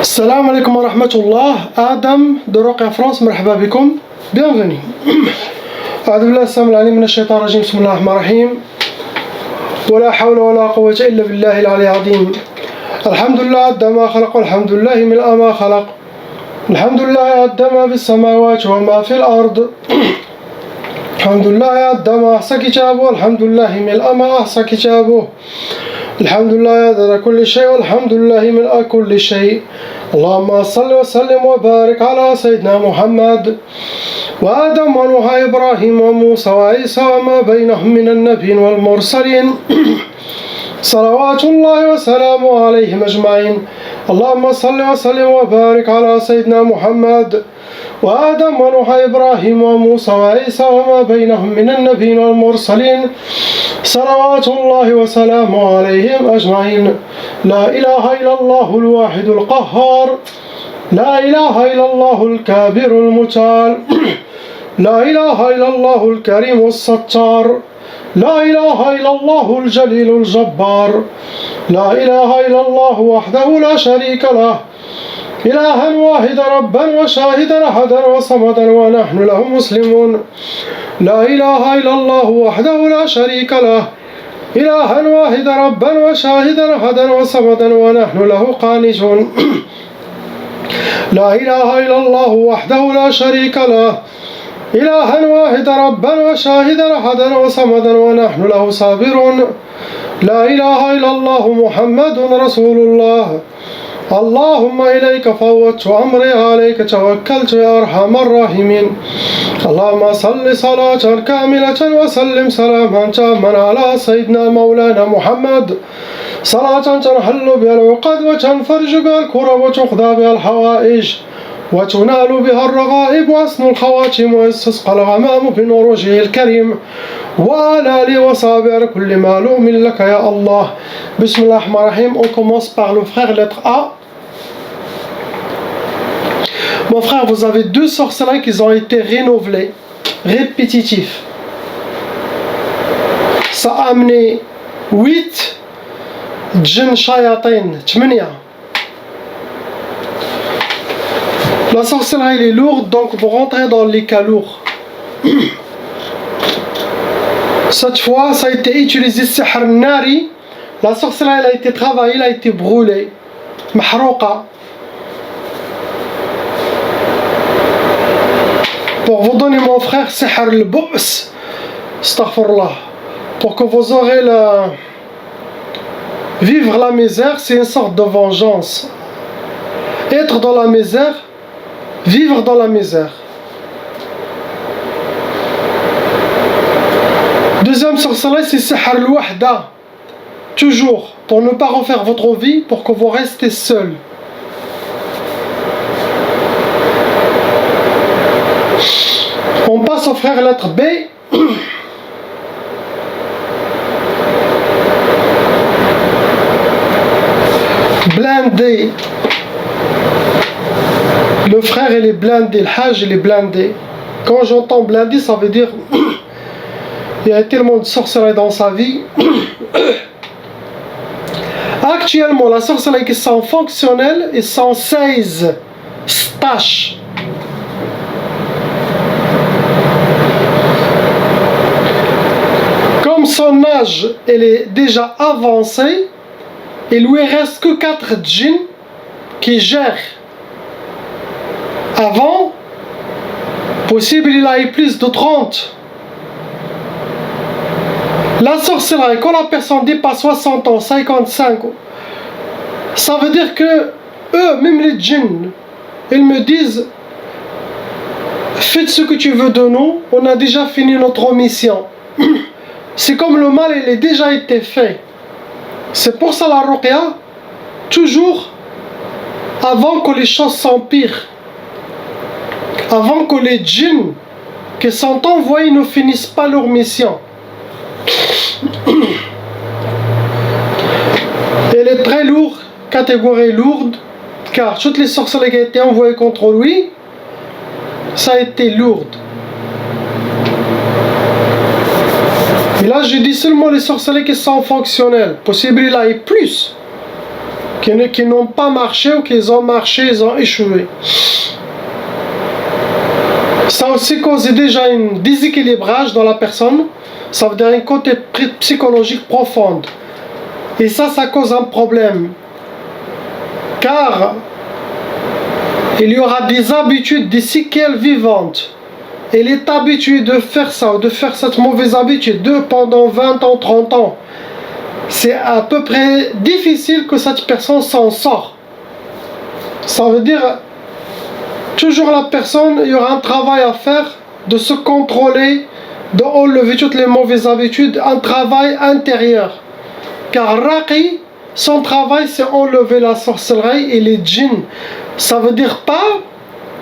Salam alaikum wa rahmatullah. Adam de Roqia France, marhaba bikum. Bienvenue. أعوذ بالله السميع العليم من الشيطان الرجيم. بسم الله الرحمن الرحيم. ولا حول ولا قوة إلا بالله العلي العظيم. الحمد لله عد ما خلق والحمد لله ملء ما خلق. الحمد لله عد ما في السماوات وما في الأرض. الحمد لله عد ما أحصى كتابه والحمد لله ملء ما أحصى كتابه. الحمد لله عدد كل شيء والحمد لله ملء كل شيء. اللهم صل وسلم وبارك على سيدنا محمد وآدم ونوح إبراهيم وموسى وعيسى وما بينهم من النبيين والمرسلين صلوات الله وسلامه عليهم أجمعين. اللهم صل وسلم وبارك على سيدنا محمد وآدم ونوح إبراهيم وموسى وعيسى وما بينهم من النبيين والمرسلين صلوات الله وسلامه عليهم أجمعين. لا إله إلا الله الواحد القهار. لا إله إلا الله الكابر المتعال. لا إله إلا الله الكريم الستار. لا إله إلا الله الجليل الجبار. لا إله إلا الله وحده لا شريك له إلها واحدا ربا وشاهدا أحدا وصمدا ونحن له مسلمون. لا إله إلا الله وحده لا شريك له إلها واحدا ربا وشاهدا أحدا وصمدا ونحن له قانتون. لا إله إلا الله وحده لا شريك له إلها واحدا ربا وشاهدا أحدا وصمدا ونحن له صابرون. لا إله إلا الله محمد رسول الله. اللهم إليك فوضت أمري عليك توكلت يا أرحم الراحمين. اللهم صل صلاة كاملة وسلم سلاما تاما على سيدنا مولانا محمد صلاة تنحل بها العقد وتنفرج بها الكرب وتقضى بها الحوائج وتنال بها الرغائب وحسن الخواتم ويستسقى الغمام بنور وجهه الكريم وعلى آله وصحبه على كل معلوم لك يا الله. بسم الله الرحمن الرحيم. On commence par le frère, lettre A. Mon frère, vous avez deux sorcelleries qui ont été renouvelées, répétitifs. Ça a amené 8 djinn shayatin, 8. La sorcellerie elle est lourde, donc vous rentrez dans les cas lourds. Cette fois, ça a été utilisé sihr nari. La sorcellerie elle a été travaillée, elle a été brûlée. Mahrouqa. Pour vous donner mon frère, sihr al-bu's. Astaghfirullah. Pour que vous aurez la... Vivre la misère, c'est une sorte de vengeance. Être dans la misère, vivre dans la misère. Deuxième sorcellerie, c'est sihr al-wahda. Toujours, pour ne pas refaire votre vie, pour que vous restez seul. On passe au frère lettre B. Blindé. Le frère il est blindé, le hajj il est blindé. Quand j'entends blindé, ça veut dire il y a tellement de sorcellerie dans sa vie. Actuellement, la sorcellerie qui sont fonctionnelles, ils sont 16 stages. Comme son âge il est déjà avancé, il lui reste que 4 djinns qui gèrent. Avant, possible il a eu plus de 30. La sorcellerie, quand la personne dépasse 60 ans, 55, ça veut dire que eux, même les djinns, ils me disent faites ce que tu veux de nous, on a déjà fini notre mission. C'est comme le mal, il a déjà été fait. C'est pour ça la ruqya, toujours avant que les choses s'empirent, avant que les djinns qui sont envoyés ne finissent pas leur mission. Elle est très lourde, catégorie lourde, car toutes les sorcelleries qui ont été envoyées contre lui, ça a été lourde. Et là, je dis seulement les sorcelleries qui sont fonctionnelles. Possible, il a eu plus. qui n'ont pas marché ou qui ont marché, ils ont échoué. Ça aussi cause déjà un déséquilibrage dans la personne, ça veut dire un côté psychologique profond. Et ça cause un problème. Car il y aura des habitudes, des séquelles vivantes. Il est habitué de faire ça, de faire cette mauvaise habitude pendant 20 ans, 30 ans. C'est à peu près difficile que cette personne s'en sort. Ça veut dire, toujours la personne, il y aura un travail à faire de se contrôler, d'enlever toutes les mauvaises habitudes, un travail intérieur. Car Raqi, son travail, c'est enlever la sorcellerie et les djinns. Ça veut dire pas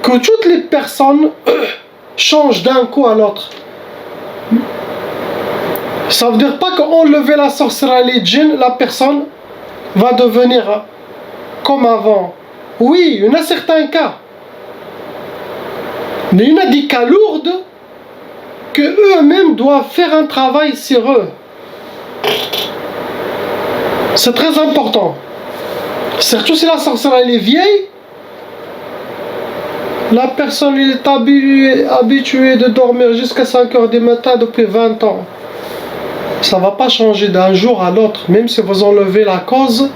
que toutes les personnes changent d'un coup à l'autre. Ça veut dire pas qu'enlever la sorcellerie et les djinns, la personne va devenir comme avant. Oui, il y en a certains cas. Mais il y en a des cas lourds que eux-mêmes doivent faire un travail sur eux. C'est très important. Surtout si la sorcellerie est vieille, la personne est habituée de dormir jusqu'à 5 heures du matin depuis 20 ans. Ça ne va pas changer d'un jour à l'autre, même si vous enlevez la cause,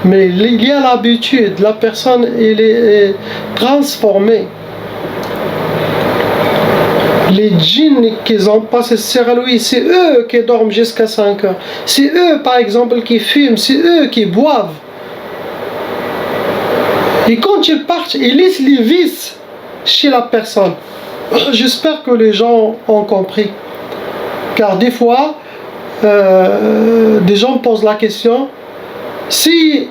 mais il y a l'habitude, la personne elle est transformée. Les djinns qui ont passé sur lui, c'est eux qui dorment jusqu'à 5 heures. C'est eux, par exemple, qui fument, c'est eux qui boivent. Et quand ils partent, ils laissent les vices chez la personne. J'espère que les gens ont compris. Car des fois, des gens posent la question, si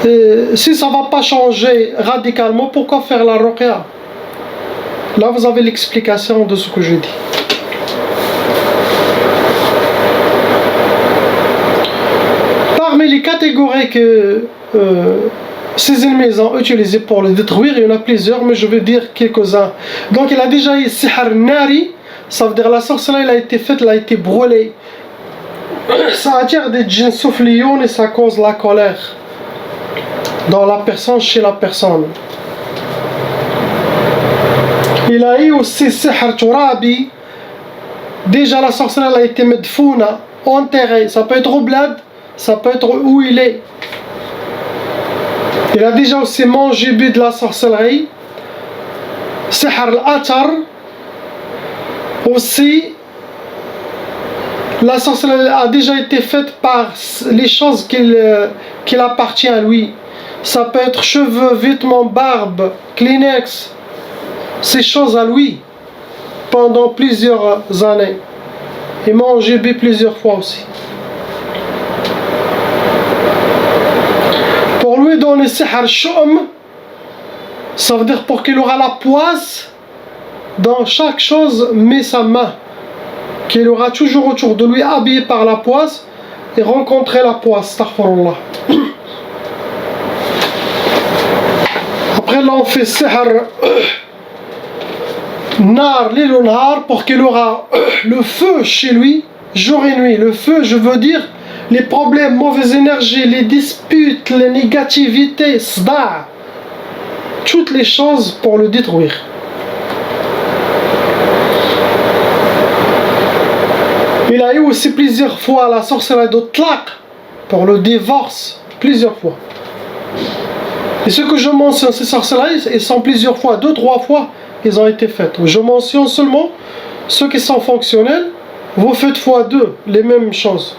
ça ne va pas changer radicalement, pourquoi faire la ruqya? Là, vous avez l'explication de ce que je dis. Parmi les catégories que ces ennemis ont utilisées pour le détruire, il y en a plusieurs, mais je vais dire quelques-uns. Donc, il a déjà eu Sihr Nari, ça veut dire la sorcellerie, elle a été faite, elle a été brûlée. Ça attire des djinns soufflioun et ça cause la colère dans la personne, chez la personne. Il a eu aussi Sihr Turabi. Déjà la sorcellerie a été medfouna, enterrée. Ça peut être au bled, ça peut être où il est. Il a déjà aussi mangé de la sorcellerie. Sihr al-Atar. Aussi, la sorcellerie a déjà été faite par les choses qu'il appartient à lui. Ça peut être cheveux, vêtements, barbe, Kleenex. Ces choses à lui pendant plusieurs années. Il m'a enjubé plusieurs fois aussi. Pour lui donner Sihr Shum, ça veut dire pour qu'il aura la poisse dans chaque chose, met sa main. Qu'il aura toujours autour de lui, habillé par la poisse, et rencontrer la poisse. Astaghfirullah. Après là on fait Sihr Nar lil nar, pour qu'il aura le feu chez lui jour et nuit. Le feu, je veux dire les problèmes, mauvaise énergie, les disputes, les négativités, sda, toutes les choses pour le détruire. Il a eu aussi plusieurs fois la sorcellerie de tlaq pour le divorce, plusieurs fois. Et ce que je mentionne, ces sorcelleries, ils sont plusieurs fois, 2-3 fois, ils ont été faites. Je mentionne seulement ceux qui sont fonctionnels. Vous faites x2 les mêmes choses.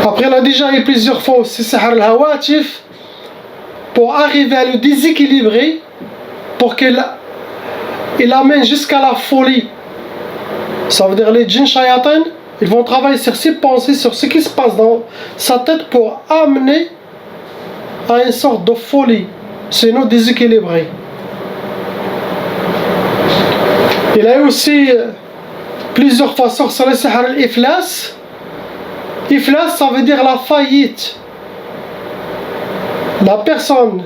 Après, il a déjà eu plusieurs fois aussi Sihr al-Hawatif pour arriver à le déséquilibrer, pour qu'il amène jusqu'à la folie. Ça veut dire les djinns shayatin, ils vont travailler sur ses pensées, sur ce qui se passe dans sa tête pour amener à une sorte de folie. Sinon déséquilibré. Il a eu aussi plusieurs fois sorcellerie Sihr al-Iflas. Iflas, ça veut dire la faillite. La personne,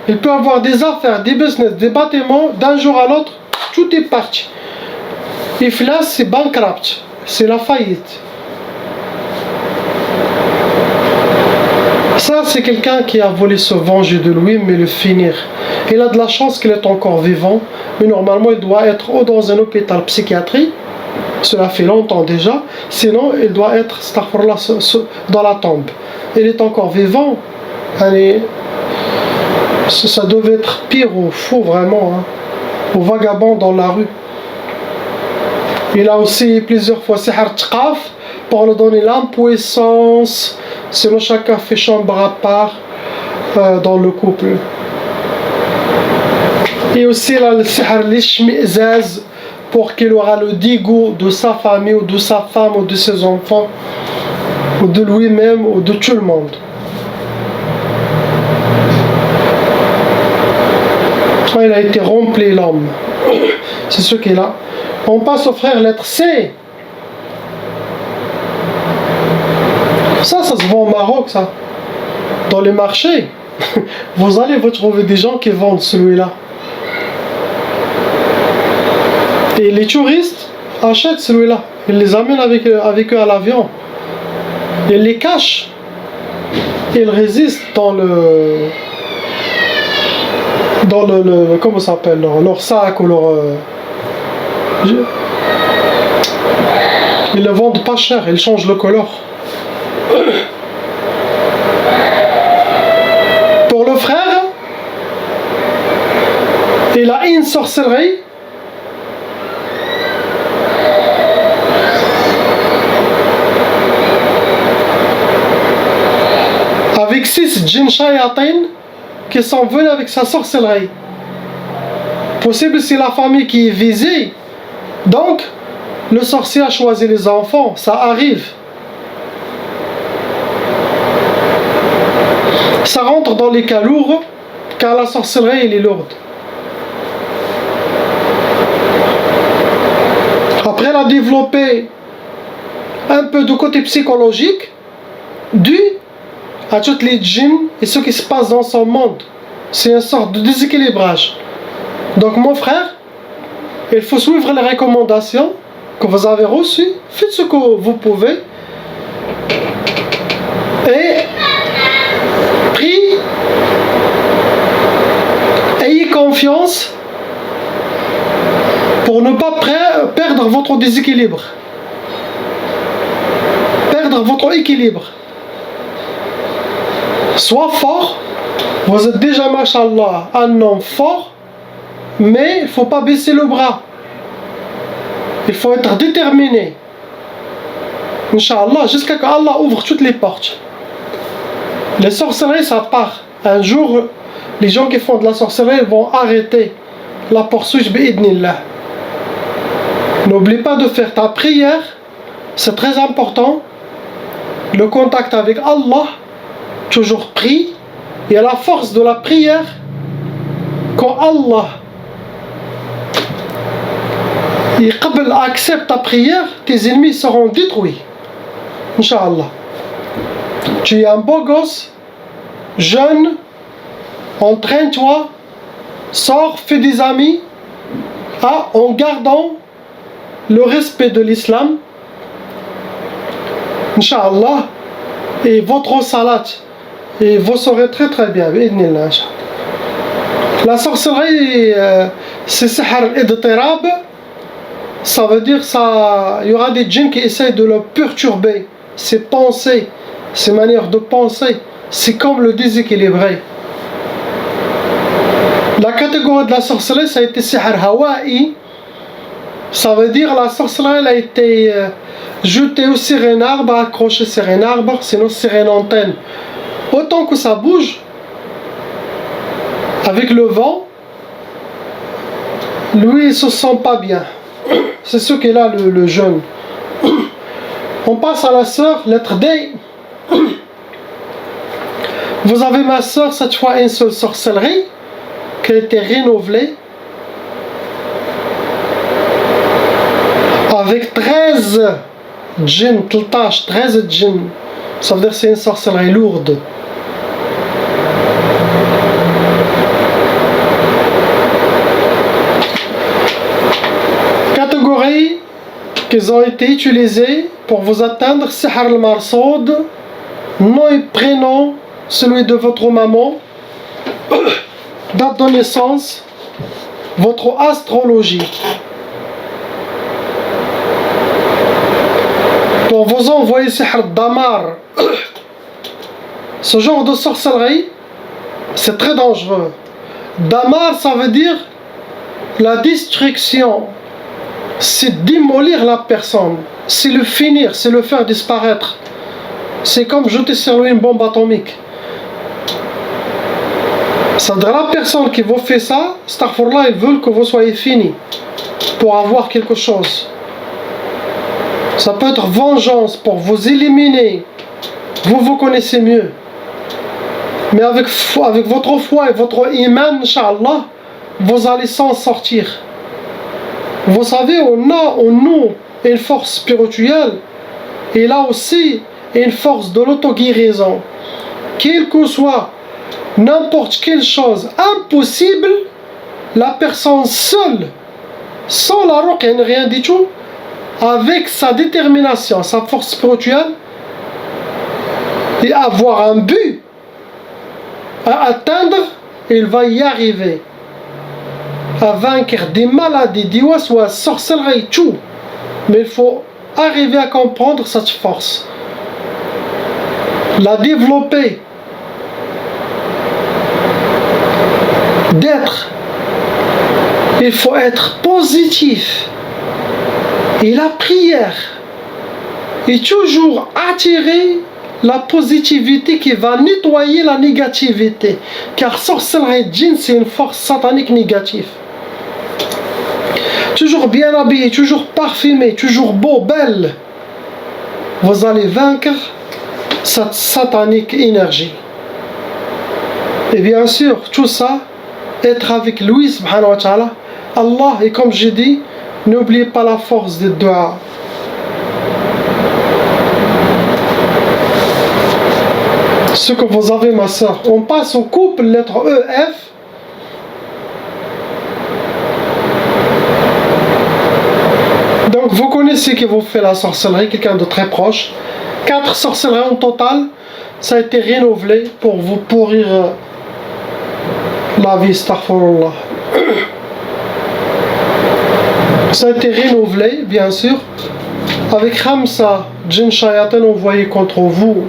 il peut avoir des affaires, des business, des bâtiments, d'un jour à l'autre, tout est parti. Iflas, c'est bankrupt, c'est la faillite. Ça, c'est quelqu'un qui a voulu se venger de lui, mais le finir. Il a de la chance qu'il est encore vivant, mais normalement, il doit être ou dans un hôpital psychiatrique, cela fait longtemps déjà, sinon, il doit être dans la tombe. Il est encore vivant, allez, ça devait être pire ou fou vraiment, hein, ou vagabond dans la rue. Il a aussi plusieurs fois Sihar Tqaf pour nous donner l'impuissance, sinon chacun fait chambre à part dans le couple. Et aussi là, le Sihar Lishmi'zaz pour qu'il aura le dégoût de sa famille ou de sa femme ou de ses enfants ou de lui-même ou de tout le monde. Il a été rempli l'homme. C'est ce qu'il a. On passe au frère lettre C. Ça se vend au Maroc, ça. Dans les marchés. Vous allez vous trouver des gens qui vendent celui-là. Et les touristes achètent celui-là. Ils les amènent avec eux à l'avion. Ils les cachent. Ils résistent dans le comment ça s'appelle, leur sac ou leur ils le vendent pas cher, ils changent le couleur. Pour le frère, il a une sorcellerie avec 6 djinns shayatin qui sont venus avec sa sorcellerie. Possible c'est la famille qui est visée. Donc, le sorcier a choisi les enfants. Ça arrive. Ça rentre dans les cas lourds, car la sorcellerie elle est lourde. Après, elle a développé un peu de côté psychologique dû à toutes les djinns et ce qui se passe dans son monde. C'est une sorte de déséquilibrage. Donc mon frère, il faut suivre les recommandations que vous avez reçues. Faites ce que vous pouvez. Et priez. Ayez confiance pour ne pas perdre votre déséquilibre. Perdre votre équilibre. Sois fort, vous êtes déjà, machallah, un homme fort, mais il ne faut pas baisser le bras. Il faut être déterminé. Inch'Allah, jusqu'à ce qu'Allah ouvre toutes les portes. Les sorcelleries, ça part. Un jour, les gens qui font de la sorcellerie vont arrêter la poursuite bi'idnillah. N'oublie pas de faire ta prière, c'est très important. Le contact avec Allah. Toujours prie, et à la force de la prière, quand Allah accepte ta prière, tes ennemis seront détruits. Inch'Allah. Tu es un beau gosse, jeune, entraîne-toi, sors, fais des amis, en gardant le respect de l'islam. Inch'Allah. Et votre salat. Et vous saurez très très bien. La sorcellerie, c'est Sihar al-Idtirab. Ça veut dire ça. Il y aura des djinns qui essayent de le perturber. Ses pensées, ses manières de penser. C'est comme le déséquilibrer. La catégorie de la sorcellerie, ça a été Sihar Hawaii. Ça veut dire la sorcellerie elle a été jetée sur un arbre, accrochée sur un arbre, sinon sur une antenne. Autant que ça bouge, avec le vent, lui il se sent pas bien. C'est ce qu'il a le jeune. On passe à la sœur, lettre D. Vous avez ma sœur, cette fois une seule sorcellerie, qui a été renouvelée. Avec 13 djinns, 13 djinns. Ça veut dire que c'est une sorcellerie lourde. Catégories qui ont été utilisées pour vous atteindre, Sihar al-Marsoud, nom et prénom celui de votre maman, date de naissance, votre astrologie. Pour vous envoyer sihr damar, ce genre de sorcellerie, c'est très dangereux. Damar, ça veut dire la destruction. C'est démolir la personne. C'est le finir, c'est le faire disparaître. C'est comme jeter sur lui une bombe atomique. Ça veut dire la personne qui vous fait ça, astaghfirullah, ils veulent que vous soyez fini pour avoir quelque chose. Ça peut être vengeance pour vous éliminer. Vous connaissez mieux. Mais avec votre foi et votre iman, Inch'Allah, vous allez s'en sortir. Vous savez, on a en nous une force spirituelle et là aussi une force de l'auto-guérison. Quel que soit n'importe quelle chose impossible, la personne seule, sans la ruqya, rien du tout, avec sa détermination, sa force spirituelle, et avoir un but à atteindre, il va y arriver. À vaincre des maladies, des waswas, sorcellerie, tout. Mais il faut arriver à comprendre cette force. La développer. D'être. Il faut être positif. Et la prière est toujours attirer la positivité qui va nettoyer la négativité. Car sorcellerie djinn, c'est une force satanique négative. Toujours bien habillé, toujours parfumé, toujours beau, belle. Vous allez vaincre cette satanique énergie. Et bien sûr, tout ça, être avec lui, subhanahu wa ta'ala, Allah, et comme j'ai dit, n'oubliez pas la force des doigts. Ce que vous avez, ma soeur, on passe au couple, lettre E, F. Donc vous connaissez qui vous fait la sorcellerie, quelqu'un de très proche. 4 sorcelleries en total, ça a été renouvelé pour vous pourrir la vie, astaghfirullah. Ça a été renouvelé, bien sûr, avec Khamsa djinn shayatin envoyés contre vous.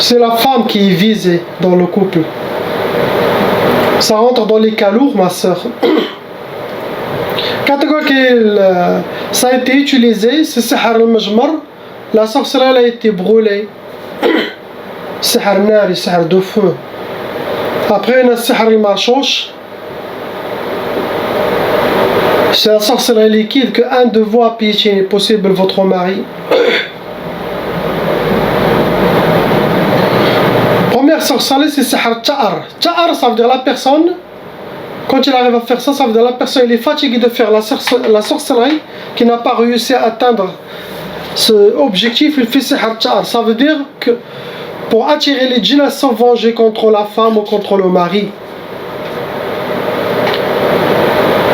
C'est la femme qui est visée dans le couple. Ça rentre dans les cas lourds, ma soeur. Quand ça a été utilisé, c'est sihr al-majmar, la sorcellerie a été brûlée. Sihr nari, sihr de feu. Après, on a sihr al-mashouch. C'est la sorcellerie liquide que un de vous a piétiné, possible votre mari. Première sorcellerie, c'est sihr ta'ar. Ta'ar, ça veut dire la personne, quand il arrive à faire ça, ça veut dire la personne il est fatiguée de faire la sorcellerie, qui n'a pas réussi à atteindre ce objectif, il fait sihr ta'ar. Ça veut dire que pour attirer les djinns à se venger contre la femme ou contre le mari.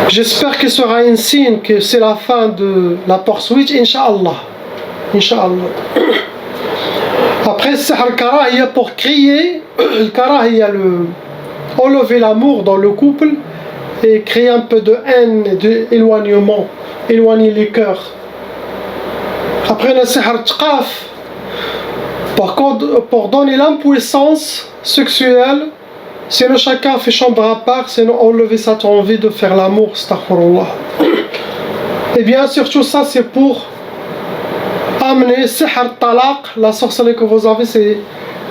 J'espère que ce sera un signe que c'est la fin de la poursuite, Inch'Allah. Inch'Allah. Après, sihr al-karahiyya, pour crier, le karahiyya, enlever l'amour dans le couple et créer un peu de haine et d'éloignement, éloigner les cœurs. Après, le sihr tqaf, pour donner l'impuissance sexuelle, sinon chacun fait chambre à part, sinon enlever cette envie de faire l'amour, astaghfirullah. Et bien sûr, tout ça c'est pour amener sihr talaq, la sorcellerie que vous avez, c'est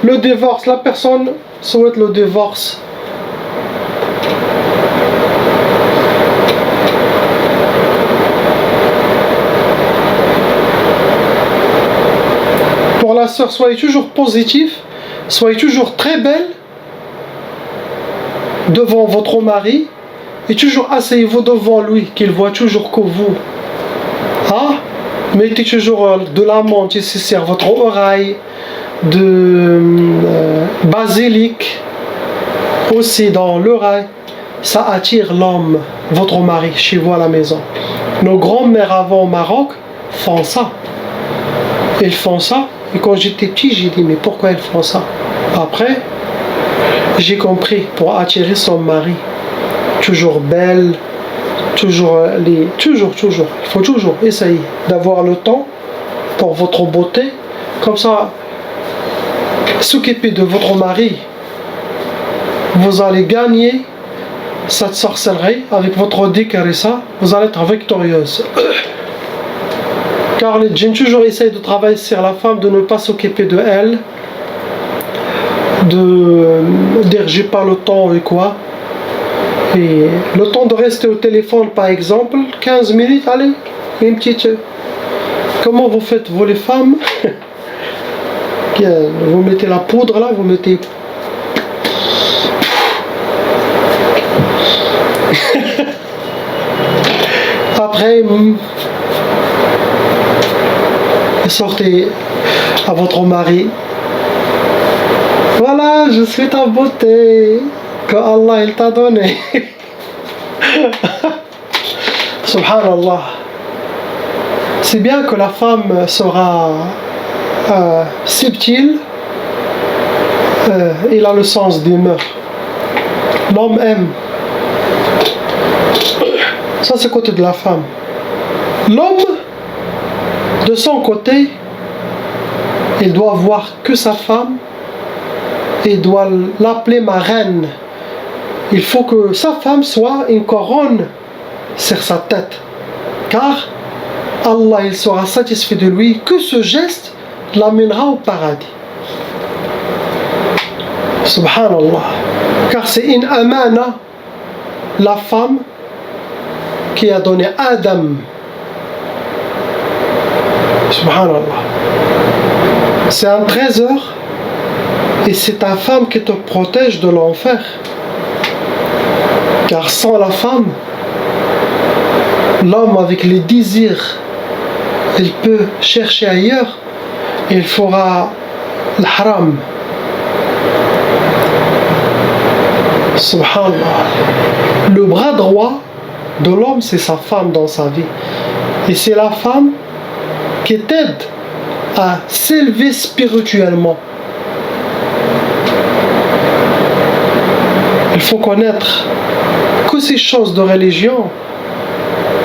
le divorce. La personne souhaite le divorce. Pour la sœur, soyez toujours positif, soyez toujours très belle devant votre mari et toujours asseyez-vous devant lui, qu'il voit toujours que vous. Ah, mettez toujours de la menthe ici sur votre oreille, de basilic aussi dans l'oreille. Ça attire l'homme, votre mari, chez vous à la maison. Nos grands-mères avant au Maroc font ça. Ils font ça. Et quand j'étais petit, j'ai dit, mais pourquoi ils font ça? Après, j'ai compris, pour attirer son mari. Toujours belle, toujours. Il faut toujours essayer d'avoir le temps pour votre beauté. Comme ça, s'occuper de votre mari, vous allez gagner cette sorcellerie avec votre dhikr et ça, vous allez être victorieuse. Car les djinns toujours essayent de travailler sur la femme, de ne pas s'occuper de elle, de dire j'ai pas le temps et quoi. Et le temps de rester au téléphone par exemple, 15 minutes, allez, une petite. Comment vous faites vous les femmes? Vous mettez la poudre là, vous mettez. Après, sortez à votre mari. Voilà, je suis ta beauté que Allah il t'a donné. Subhanallah. C'est bien que la femme sera subtile. Il a le sens d'humeur. L'homme aime. Ça c'est le côté de la femme. L'homme, de son côté, il doit voir que sa femme et doit l'appeler ma reine. Il faut que sa femme soit une couronne sur sa tête. Car Allah il sera satisfait de lui que ce geste l'amènera au paradis. Subhanallah. Car c'est une amana, la femme qui a donné Adam. Subhanallah. C'est un trésor et c'est ta femme qui te protège de l'enfer. Car sans la femme, l'homme avec les désirs, il peut chercher ailleurs et il fera le haram. Subhanallah. Le bras droit de l'homme, c'est sa femme dans sa vie. Et c'est la femme qui t'aide à s'élever spirituellement. Il faut connaître que ces choses de religion,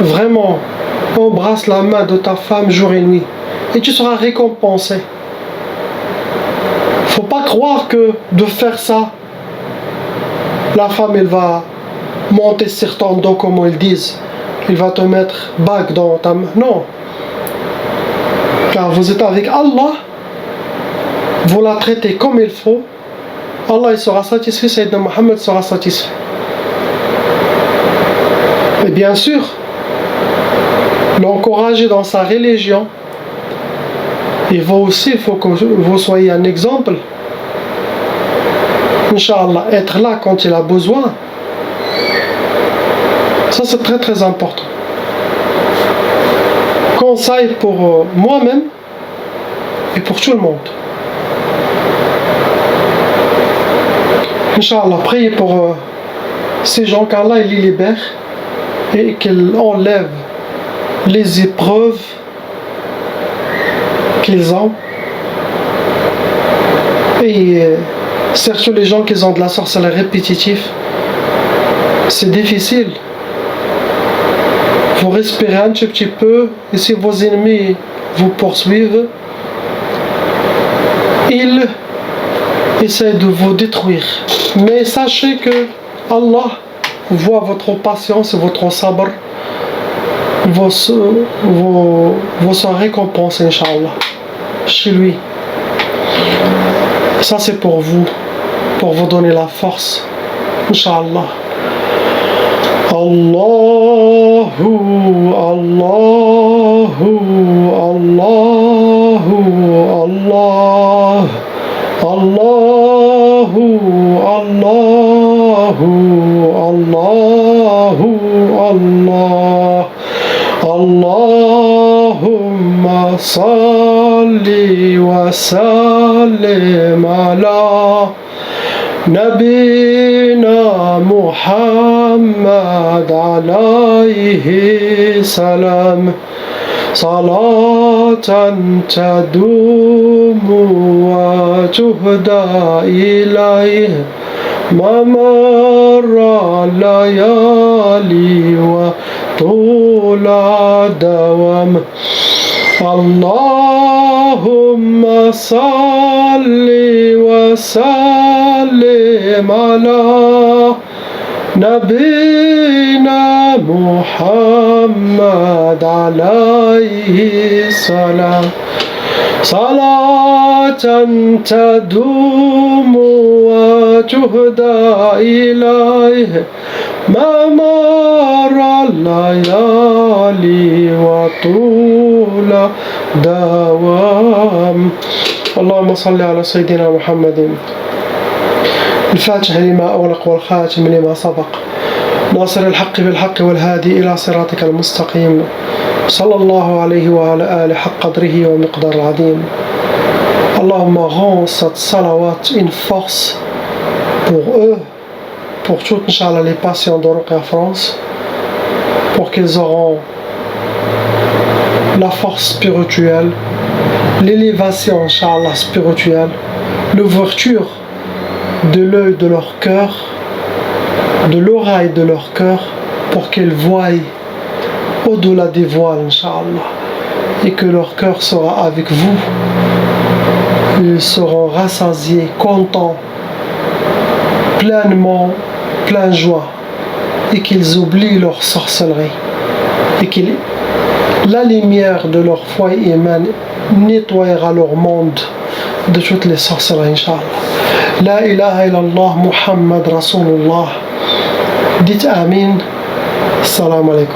vraiment, embrasse la main de ta femme jour et nuit et tu seras récompensé. Il ne faut pas croire que de faire ça, la femme elle va monter sur ton dos comme ils disent, il va te mettre bague dans ta main. Non. Car vous êtes avec Allah, vous la traitez comme il faut, Allah il sera satisfait, Sayyidina Mohammed sera satisfait. Et bien sûr, l'encourager dans sa religion, et vous aussi, il faut que vous soyez un exemple. Inch'Allah, être là quand il a besoin. Ça c'est très très important. Conseil pour moi-même et pour tout le monde. Inch'Allah, priez pour ces gens qu'Allah il les libère et qu'il enlève les épreuves qu'ils ont. Et surtout les gens qui ont de la sorcellerie répétitive, c'est difficile. Vous respirez un petit peu et si vos ennemis vous poursuivent, ils essaient de vous détruire. Mais sachez que Allah voit votre patience et votre sabr. Vous serez récompensés, Inch'Allah, chez lui. Ça c'est pour vous donner la force, Inch'Allah. Allahu, Allahu, Allahu, Allah, Allahu, Allahu, Allahu, Allah, Allahumma salli wa sallim ala Nabina Muhammad alayhi salam. صلاة تدوم وتهدى إليه ما مر الليالي وطول الدوام اللهم صل وسلم على نبينا محمد عليه السلام صلاة تدوم وتهدى إليه ما مر الليالي وطول دوام اللهم صل على سيدنا محمد الفاتح لما أغلق والخاتم لما سبق ناصر الحق بالحق والهادي إلى صراطك المستقيم صلى الله عليه وعلى آله حق قدره ومقدار العظيم Allahumma rends cette salawat une force pour eux, pour toutes, Inch'Allah, les patients de Ruqya France, pour qu'ils auront la force spirituelle, l'élévation, Inch'Allah, spirituelle, l'ouverture de l'œil de leur cœur, de l'oreille de leur cœur, pour qu'ils voient au-delà des voiles, Inch'Allah, et que leur cœur sera avec vous. Ils seront rassasiés, contents, pleinement, plein joie, et qu'ils oublient leur sorcellerie, et que la lumière de leur foi humaine nettoiera leur monde de toutes les sorcelleries, Inch'Allah. La ilaha illallah Muhammad Rasulullah. Dites Amin. Salam alaikum.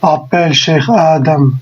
Appelle Cheikh Adam.